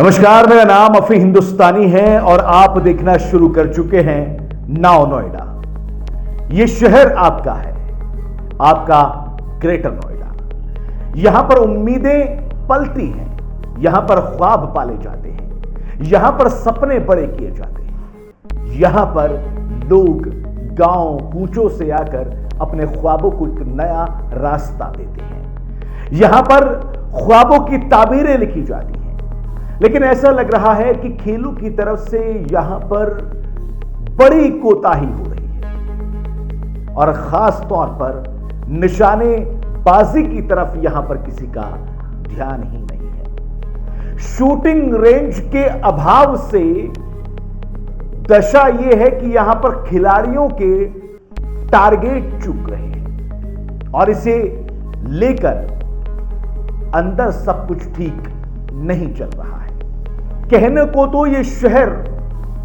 नमस्कार, मेरा नाम अफी हिंदुस्तानी है और आप देखना शुरू कर चुके हैं नाउ नोएडा। यह शहर आपका है, आपका ग्रेटर नोएडा। यहां पर उम्मीदें पलती हैं, यहां पर ख्वाब पाले जाते हैं, यहां पर सपने बड़े किए जाते हैं। यहां पर लोग गांव कूचों से आकर अपने ख्वाबों को एक नया रास्ता देते हैं। यहां पर ख्वाबों की ताबीरें लिखी जाती हैं। लेकिन ऐसा लग रहा है कि खेलों की तरफ से यहां पर बड़ी कोताही हो रही है और खास तौर पर निशानेबाजी की तरफ यहां पर किसी का ध्यान ही नहीं है। शूटिंग रेंज के अभाव से दशा यह है कि यहां पर खिलाड़ियों के टारगेट चूक रहे हैं और इसे लेकर अंदर सब कुछ ठीक नहीं चल रहा है। कहने को तो यह शहर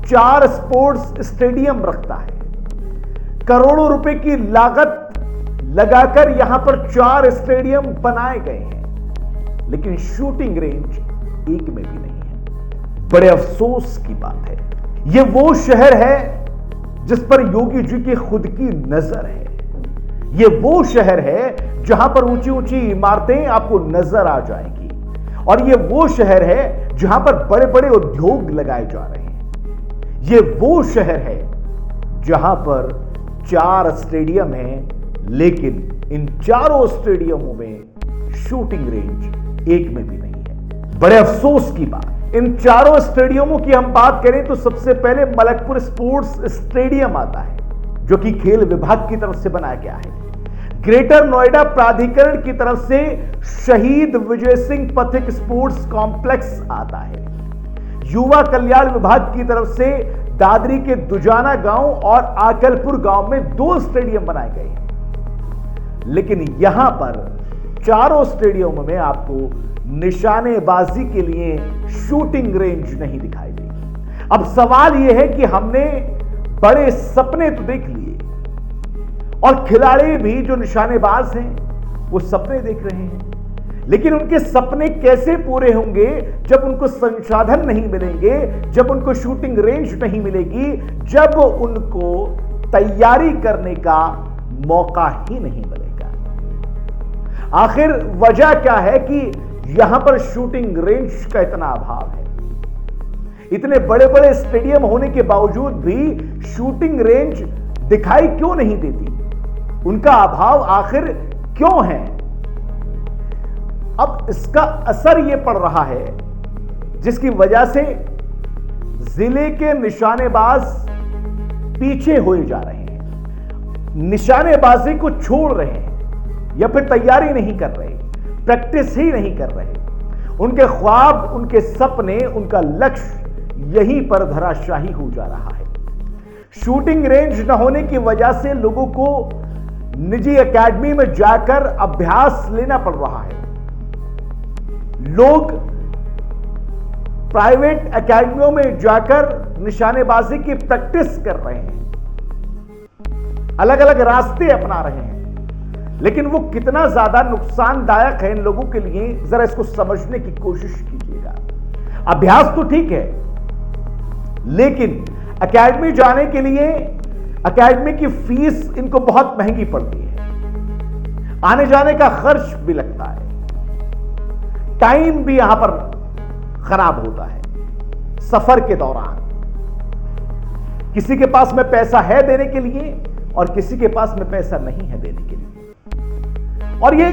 4 स्पोर्ट्स स्टेडियम रखता है, करोड़ों रुपए की लागत लगाकर यहां पर 4 स्टेडियम बनाए गए हैं, लेकिन शूटिंग रेंज एक में भी नहीं है। बड़े अफसोस की बात है। यह वो शहर है जिस पर योगी जी की खुद की नजर है। यह वो शहर है जहां पर ऊंची ऊंची इमारतें आपको नजर आ जाएंगी और यह वो शहर है जहां पर बड़े बड़े उद्योग लगाए जा रहे हैं। यह वो शहर है जहां पर 4 स्टेडियम हैं, लेकिन इन चारों स्टेडियमों में शूटिंग रेंज एक में भी नहीं है। बड़े अफसोस की बात। इन चारों स्टेडियमों की हम बात करें तो सबसे पहले मलकपुर स्पोर्ट्स स्टेडियम आता है, जो कि खेल विभाग की तरफ से बनाया गया है। ग्रेटर नोएडा प्राधिकरण की तरफ से शहीद विजय सिंह पथिक स्पोर्ट्स कॉम्प्लेक्स आता है। युवा कल्याण विभाग की तरफ से दादरी के दुजाना गांव और आकलपुर गांव में 2 स्टेडियम बनाए गए हैं, लेकिन यहां पर चारों स्टेडियमों में आपको निशानेबाजी के लिए शूटिंग रेंज नहीं दिखाई देगी। अब सवाल यह है कि हमने बड़े सपने तो देख लिए और खिलाड़ी भी जो निशानेबाज हैं वो सपने देख रहे हैं, लेकिन उनके सपने कैसे पूरे होंगे जब उनको संसाधन नहीं मिलेंगे, जब उनको शूटिंग रेंज नहीं मिलेगी, जब उनको तैयारी करने का मौका ही नहीं मिलेगा। आखिर वजह क्या है कि यहां पर शूटिंग रेंज का इतना अभाव है? इतने बड़े बड़े स्टेडियम होने के बावजूद भी शूटिंग रेंज दिखाई क्यों नहीं देती? उनका अभाव आखिर क्यों है? अब इसका असर यह पड़ रहा है जिसकी वजह से जिले के निशानेबाज पीछे हुए जा रहे हैं, निशानेबाजी को छोड़ रहे हैं या फिर तैयारी नहीं कर रहे, प्रैक्टिस ही नहीं कर रहे। उनके ख्वाब, उनके सपने, उनका लक्ष्य यहीं पर धराशाही हो जा रहा है। शूटिंग रेंज न होने की वजह से लोगों को निजी एकेडमी में जाकर अभ्यास लेना पड़ रहा है। लोग प्राइवेट एकेडमियों में जाकर निशानेबाजी की प्रैक्टिस कर रहे हैं, अलग अलग रास्ते अपना रहे हैं, लेकिन वो कितना ज्यादा नुकसानदायक है इन लोगों के लिए, जरा इसको समझने की कोशिश कीजिएगा। अभ्यास तो ठीक है, लेकिन एकेडमी जाने के लिए एकेडमी की फीस इनको बहुत महंगी पड़ती है, आने जाने का खर्च भी लगता है, टाइम भी यहां पर खराब होता है। सफर के दौरान किसी के पास में पैसा है देने के लिए और किसी के पास में पैसा नहीं है देने के लिए। और ये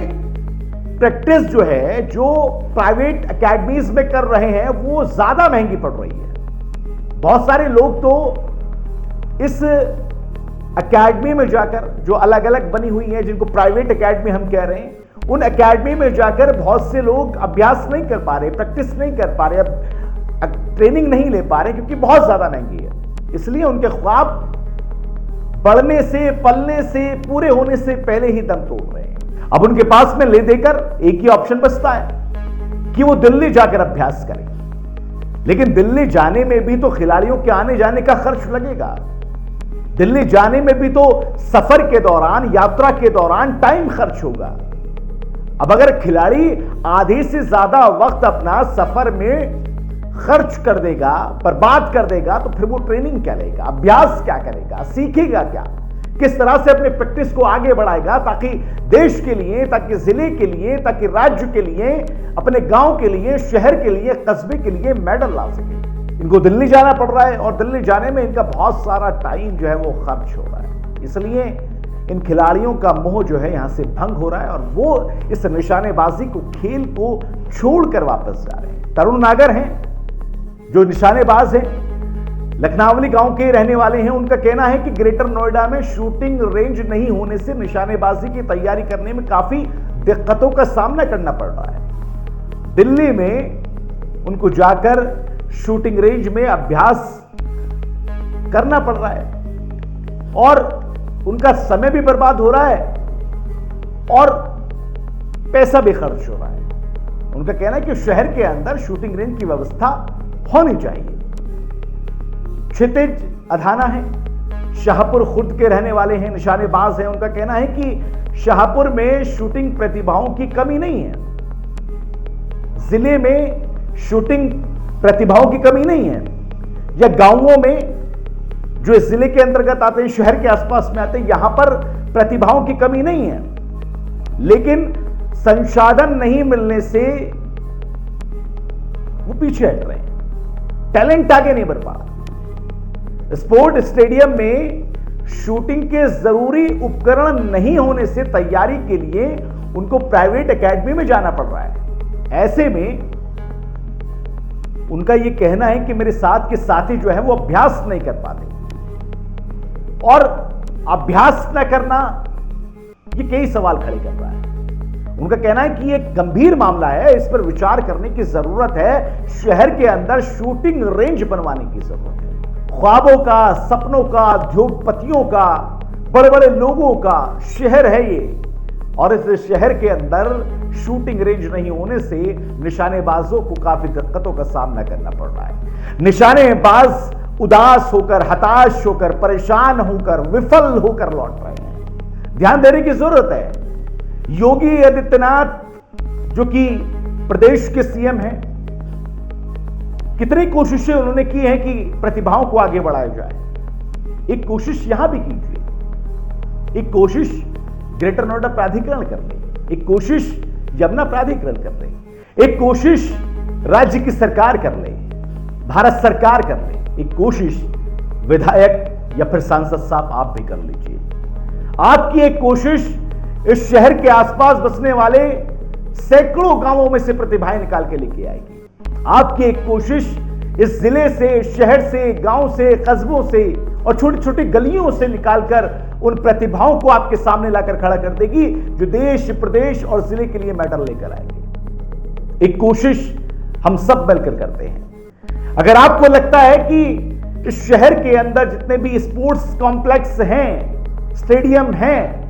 प्रैक्टिस जो है, जो प्राइवेट एकेडमीज में कर रहे हैं, वो ज्यादा महंगी पड़ रही है। बहुत सारे लोग तो इस एकेडमी में जाकर, जो अलग अलग बनी हुई है, जिनको प्राइवेट एकेडमी हम कह रहे हैं, उन एकेडमी में जाकर बहुत से लोग अभ्यास नहीं कर पा रहे, प्रैक्टिस नहीं कर पा रहे, अब ट्रेनिंग नहीं ले पा रहे क्योंकि बहुत ज्यादा महंगी है। इसलिए उनके ख्वाब बढ़ने से, पलने से, पूरे होने से पहले ही दम तोड़ रहे हैं। अब उनके पास में ले देकर एक ही ऑप्शन बचता है कि वो दिल्ली जाकर अभ्यास करें, लेकिन दिल्ली जाने में भी तो खिलाड़ियों के आने जाने का खर्च लगेगा। दिल्ली जाने में भी तो सफर के दौरान, यात्रा के दौरान टाइम खर्च होगा। अब अगर खिलाड़ी आधे से ज्यादा वक्त अपना सफर में खर्च कर देगा, बर्बाद कर देगा, तो फिर वो ट्रेनिंग क्या लेगा, अभ्यास क्या करेगा, सीखेगा क्या, किस तरह से अपने प्रैक्टिस को आगे बढ़ाएगा ताकि देश के लिए, ताकि जिले के लिए, ताकि राज्य के लिए, अपने गांव के लिए, शहर के लिए, कस्बे के लिए मेडल ला सके। इनको दिल्ली जाना पड़ रहा है और दिल्ली जाने में इनका बहुत सारा टाइम जो है वो खर्च हो रहा है। इसलिए इन खिलाड़ियों का मोह जो है यहां से भंग हो रहा है और वो इस निशानेबाजी को, खेल को छोड़कर वापस जा रहे हैं। तरुण नागर हैं जो निशानेबाज हैं, लखनावली गांव के रहने वाले हैं। उनका कहना है कि ग्रेटर नोएडा में शूटिंग रेंज नहीं होने से निशानेबाजी की तैयारी करने में काफी दिक्कतों का सामना करना पड़ रहा है। दिल्ली में उनको जाकर शूटिंग रेंज में अभ्यास करना पड़ रहा है और उनका समय भी बर्बाद हो रहा है और पैसा भी खर्च हो रहा है। उनका कहना है कि शहर के अंदर शूटिंग रेंज की व्यवस्था होनी चाहिए। क्षितिज अधाना है, शाहपुर खुर्द के रहने वाले हैं, निशानेबाज हैं। उनका कहना है कि शाहपुर में शूटिंग प्रतिभाओं की कमी नहीं है, जिले में शूटिंग प्रतिभाओं की कमी नहीं है, या गांवों में जो इस जिले के अंतर्गत आते हैं, शहर के आसपास में आते हैं, यहां पर प्रतिभाओं की कमी नहीं है, लेकिन संसाधन नहीं मिलने से वो पीछे हट रहे हैं, टैलेंट आगे नहीं बढ़ पा रहा। स्पोर्ट स्टेडियम में शूटिंग के जरूरी उपकरण नहीं होने से तैयारी के लिए उनको प्राइवेट एकेडमी में जाना पड़ रहा है। ऐसे में उनका यह कहना है कि मेरे साथ के साथी जो है वो अभ्यास नहीं कर पाते और अभ्यास न करना ये कई सवाल खड़े कर रहा है। उनका कहना है कि यह गंभीर मामला है, इस पर विचार करने की जरूरत है। शहर के अंदर शूटिंग रेंज बनवाने की जरूरत है। ख्वाबों का, सपनों का, उद्योगपतियों का, बड़े बड़े लोगों का शहर है ये, और इस शहर के अंदर शूटिंग रेंज नहीं होने से निशानेबाजों को काफी दिक्कतों का सामना करना पड़ रहा है। निशानेबाज उदास होकर, हताश होकर, परेशान होकर, विफल होकर लौट रहे हैं। ध्यान देने की जरूरत है। योगी आदित्यनाथ जो कि प्रदेश के सीएम हैं, कितनी कोशिशें उन्होंने की हैं कि प्रतिभाओं को आगे बढ़ाया जाए। एक कोशिश यहां भी कीजिए, एक कोशिश ग्रेटर नोएडा प्राधिकरण कर ले, एक कोशिश यमुना प्राधिकरण कर ले, एक कोशिश राज्य की सरकार कर ले, भारत सरकार कर ले, एक कोशिश विधायक या फिर सांसद साहब आप भी कर लीजिए। आपकी एक कोशिश इस शहर के आसपास बसने वाले सैकड़ों गांवों में से प्रतिभाएं निकाल के लेके आएगी। आपकी एक कोशिश इस जिले से, शहर से, गांव से, कस्बों से और छोटी छोटी गलियों से निकालकर उन प्रतिभाओं को आपके सामने लाकर खड़ा कर देगी जो देश, प्रदेश और जिले के लिए मेडल लेकर आएंगे। एक कोशिश हम सब मिलकर करते हैं। अगर आपको लगता है कि इस शहर के अंदर जितने भी स्पोर्ट्स कॉम्प्लेक्स हैं, स्टेडियम हैं,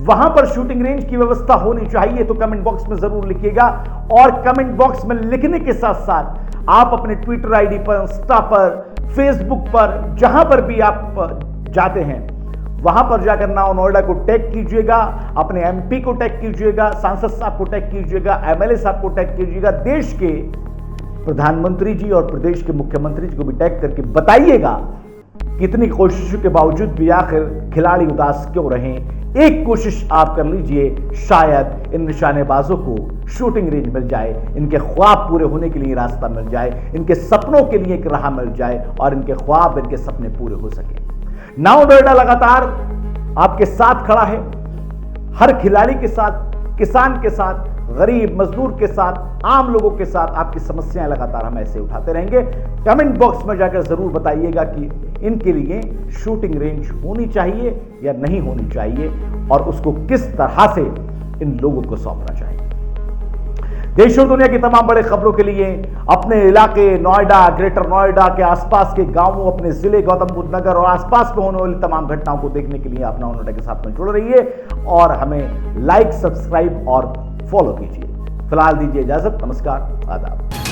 वहां पर शूटिंग रेंज की व्यवस्था होनी चाहिए तो कमेंट बॉक्स में जरूर लिखिएगा। और कमेंट बॉक्स में लिखने के साथ साथ आप अपने ट्विटर आईडी पर, इंस्टा पर, फेसबुक पर, जहां पर भी आप जाते हैं वहां पर जाकर नाउ नोएडा को टैग कीजिएगा, अपने एमपी को टैग कीजिएगा, सांसद साहब को टैग कीजिएगा, एमएलए साहब को टैग कीजिएगा, देश के प्रधानमंत्री जी और प्रदेश के मुख्यमंत्री जी को भी टैग करके बताइएगा कितनी कोशिशों के बावजूद भी आखिर खिलाड़ी उदास क्यों रहे। एक कोशिश आप कर लीजिए, शायद इन निशानेबाजों को शूटिंग रेंज मिल जाए, इनके ख्वाब पूरे होने के लिए रास्ता मिल जाए, इनके सपनों के लिए एक राह मिल जाए और इनके ख्वाब, इनके सपने पूरे हो सके। नाउ नोएडा लगातार आपके साथ खड़ा है, हर खिलाड़ी के साथ, किसान के साथ, गरीब मजदूर के साथ, आम लोगों के साथ आपकी समस्याएं लगातार हम ऐसे उठाते रहेंगे। कमेंट बॉक्स में जाकर जरूर बताइएगा कि इनके लिए शूटिंग रेंज होनी चाहिए या नहीं होनी चाहिए और उसको किस तरह से इन लोगों को सौंपना चाहिए। देश और दुनिया की तमाम बड़े खबरों के लिए अपने इलाके नोएडा, ग्रेटर नोएडा के आसपास के गांवों, अपने जिले गौतम बुद्ध नगर और आसपास में होने वाली तमाम घटनाओं को देखने के लिए आप नाउ नोएडा के साथ में जुड़ रहिए और हमें लाइक, सब्सक्राइब और फॉलो कीजिए। फिलहाल दीजिए इजाजत। नमस्कार, आदाब।